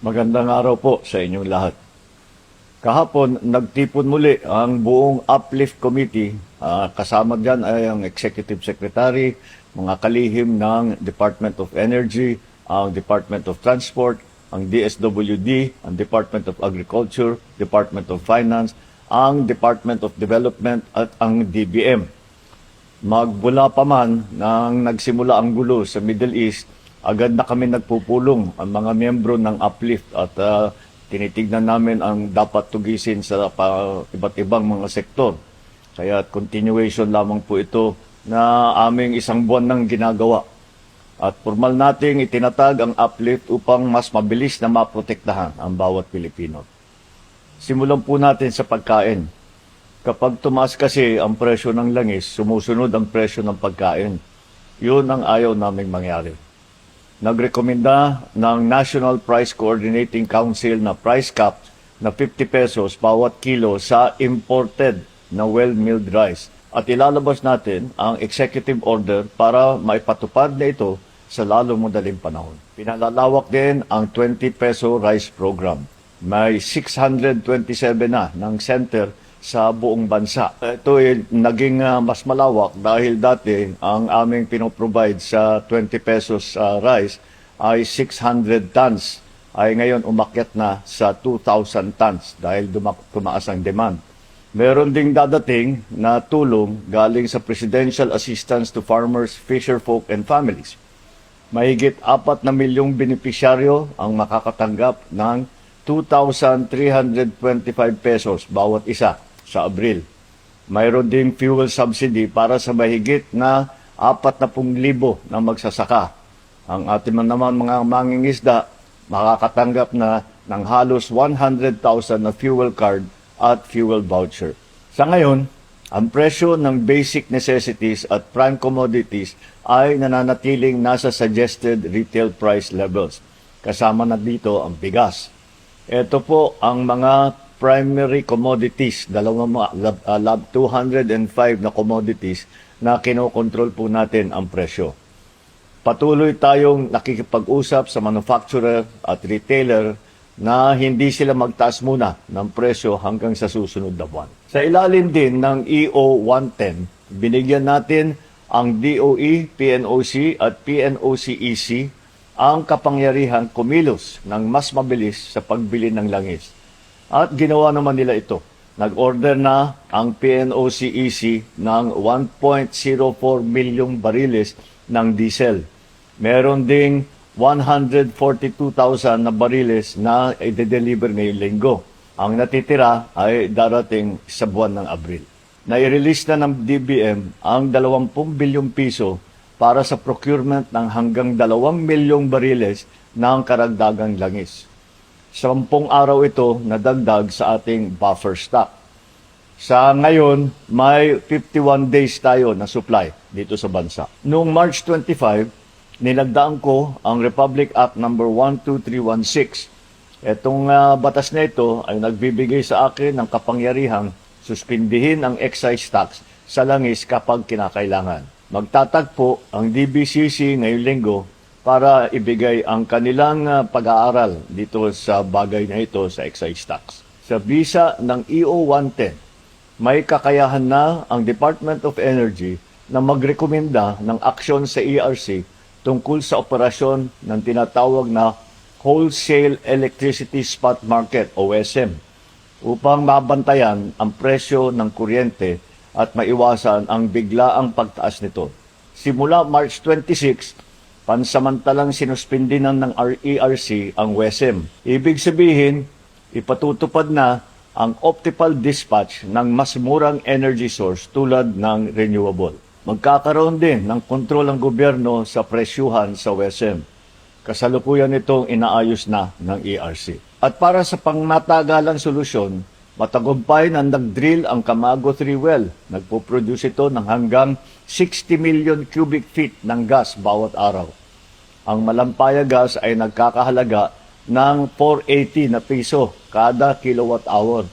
Magandang araw po sa inyong lahat. Kahapon, nagtipon muli ang buong Uplift Committee. Kasama dyan ay ang Executive Secretary, mga kalihim ng Department of Energy, ang Department of Transport, ang DSWD, ang Department of Agriculture, Department of Finance, ang Department of Development at ang DBM. Magbula pa man nang nagsimula ang gulo sa Middle East, agad na kami nagpupulong ang mga miyembro ng Uplift at tinitignan namin ang dapat tugisin sa iba't ibang mga sektor. Kaya continuation lamang po ito na aming isang buwan nang ginagawa. At formal nating itinatag ang Uplift upang mas mabilis na maprotektahan ang bawat Pilipino. Simulan po natin sa pagkain. Kapag tumaas kasi ang presyo ng langis, sumusunod ang presyo ng pagkain. Yun ang ayaw naming mangyari. Nagrekomenda ng National Price Coordinating Council na price cap na 50 pesos bawat kilo sa imported na well-milled rice. At ilalabas natin ang executive order para maipatupad na ito sa lalong madaling panahon. Pinalalawak din ang 20 peso rice program. May 627 na ng center sa buong bansa. Ito ay naging mas malawak dahil dati ang aming pinoprovide sa 20 pesos rice ay 600 tons. Ay ngayon umakyat na sa 2,000 tons dahil tumaas ang demand. Meron ding dadating na tulong galing sa Presidential Assistance to Farmers, Fisherfolk and Families. Mahigit 4 na milyong benepisyaryo ang makakatanggap ng 2,325 pesos bawat isa sa Abril. Mayroon ding fuel subsidy para sa mahigit na 40,000 na magsasaka. Ang ating naman mga mangingisda makakatanggap na ng halos 100,000 na fuel card at fuel voucher. Sa ngayon, ang presyo ng basic necessities at prime commodities ay nananatiling nasa suggested retail price levels. Kasama na dito ang bigas. Ito po ang mga primary commodities, 205 na commodities na kinokontrol po natin ang presyo. Patuloy tayong nakikipag-usap sa manufacturer at retailer na hindi sila magtaas muna ng presyo hanggang sa susunod na buwan. Sa ilalim din ng EO 110, binigyan natin ang DOE, PNOC at PNOCEC ang kapangyarihang kumilos ng mas mabilis sa pagbili ng langis. At ginawa naman nila ito. Nag-order na ang PNOCEC ng 1.04 milyong bariles ng diesel. Meron ding 142,000 na bariles na i-deliver ngayong linggo. Ang natitira ay darating sa buwan ng Abril. Nai-release na ng DBM ang 20 bilyong piso para sa procurement ng hanggang 2 milyong bariles ng karagdagang langis. 10 araw ito na dagdag sa ating buffer stock. Sa ngayon, may 51 days tayo na supply dito sa bansa. Noong March 25, nilagdaan ko ang Republic Act No. 12316. Itong batas na ito ay nagbibigay sa akin ng kapangyarihang suspindihin ang excise tax sa langis kapag kinakailangan. Magtatagpo ang DBCC ngayong linggo para ibigay ang kanilang pag-aaral dito sa bagay na ito sa excise tax. Sa bisa ng EO 110, may kakayahan na ang Department of Energy na magrekomenda ng aksyon sa ERC tungkol sa operasyon ng tinatawag na Wholesale Electricity Spot Market o OSM upang mabantayan ang presyo ng kuryente at maiwasan ang biglaang pagtaas nito. Simula March 26, pansamantalang sinuspindinan ng ERC ang WESM. Ibig sabihin, ipatutupad na ang optimal dispatch ng mas murang energy source tulad ng renewable. Magkakaroon din ng kontrol ang gobyerno sa presyuhan sa WESM. Kasalukuyan itong inaayos na ng ERC. At para sa pangmatagalang solusyon, matagumpay na nag-drill ang Camago 3 well. Nagpo-produce ito ng hanggang 60 million cubic feet ng gas bawat araw. Ang Malampaya gas ay nagkakahalaga ng 480 na piso kada kilowatt hour.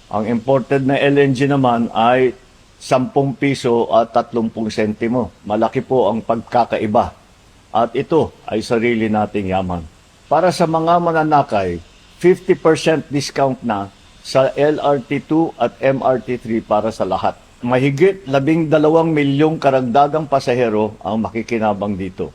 Ang imported na LNG naman ay 10 piso at 30 sentimo. Malaki po ang pagkakaiba. At ito ay sarili nating yaman. Para sa mga mananakay, 50% discount na sa LRT2 at MRT3 para sa lahat. Mahigit 12 milyong karagdagang pasahero ang makikinabang dito.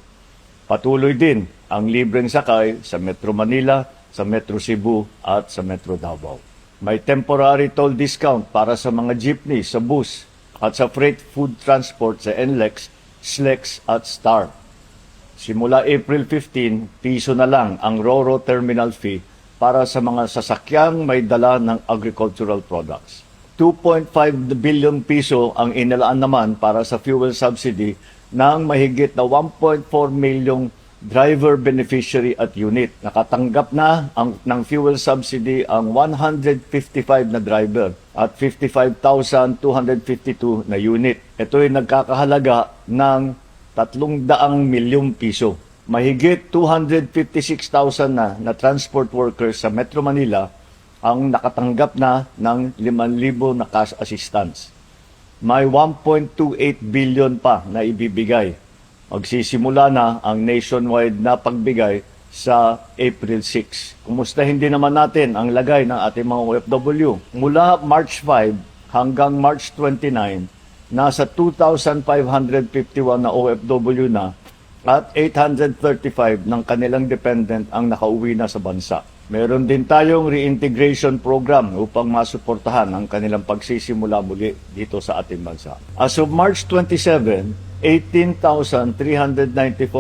Patuloy din ang libreng sakay sa Metro Manila, sa Metro Cebu at sa Metro Davao. May temporary toll discount para sa mga jeepney sa bus at sa freight food transport sa NLEX, SLEX at STAR. Simula April 15, piso na lang ang RoRo terminal fee para sa mga sasakyang may dala ng agricultural products. 2.5 billion piso ang inilaan naman para sa fuel subsidy ng mahigit na 1.4 milyong driver beneficiary at unit. Nakatanggap na ng fuel subsidy ang 155 na driver at 55,252 na unit. Ito ay nagkakahalaga ng 300 milyong piso. Mahigit 256,000 na transport workers sa Metro Manila ang nakatanggap na ng 5,000 na cash assistance. May 1.28 billion pa na ibibigay. Magsisimula na ang nationwide na pagbigay sa April 6. Kumustahin din naman natin ang lagay ng ating mga OFW. Mula March 5 hanggang March 29, nasa 2,551 na OFW na at 835 ng kanilang dependent ang nakauwi na sa bansa. Meron din tayong reintegration program upang masuportahan ang kanilang pagsisimula muli dito sa ating bansa. As of March 27, 18,394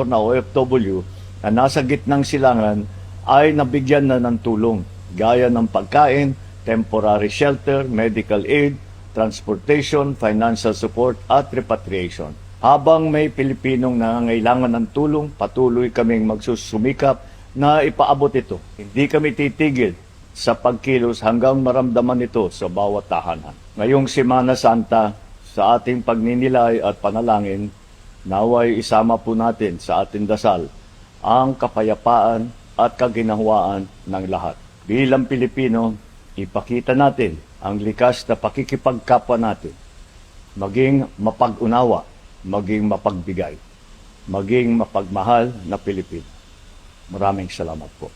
na OFW na nasa gitnang silangan ay nabigyan na ng tulong gaya ng pagkain, temporary shelter, medical aid, transportation, financial support at repatriation. Habang may Pilipinong nangangailangan ng tulong, patuloy kaming magsusumikap na ipaabot ito. Hindi kami titigil sa pagkilos hanggang maramdaman ito sa bawat tahanan. Ngayong Semana Santa, sa ating pagninilay at panalangin, naway isama po natin sa ating dasal ang kapayapaan at kaginhawaan ng lahat. Bilang Pilipino, ipakita natin ang likas na pakikipagkapwa natin, maging mapag-unawa, maging mapagbigay, maging mapagmahal na Pilipino. Maraming salamat po.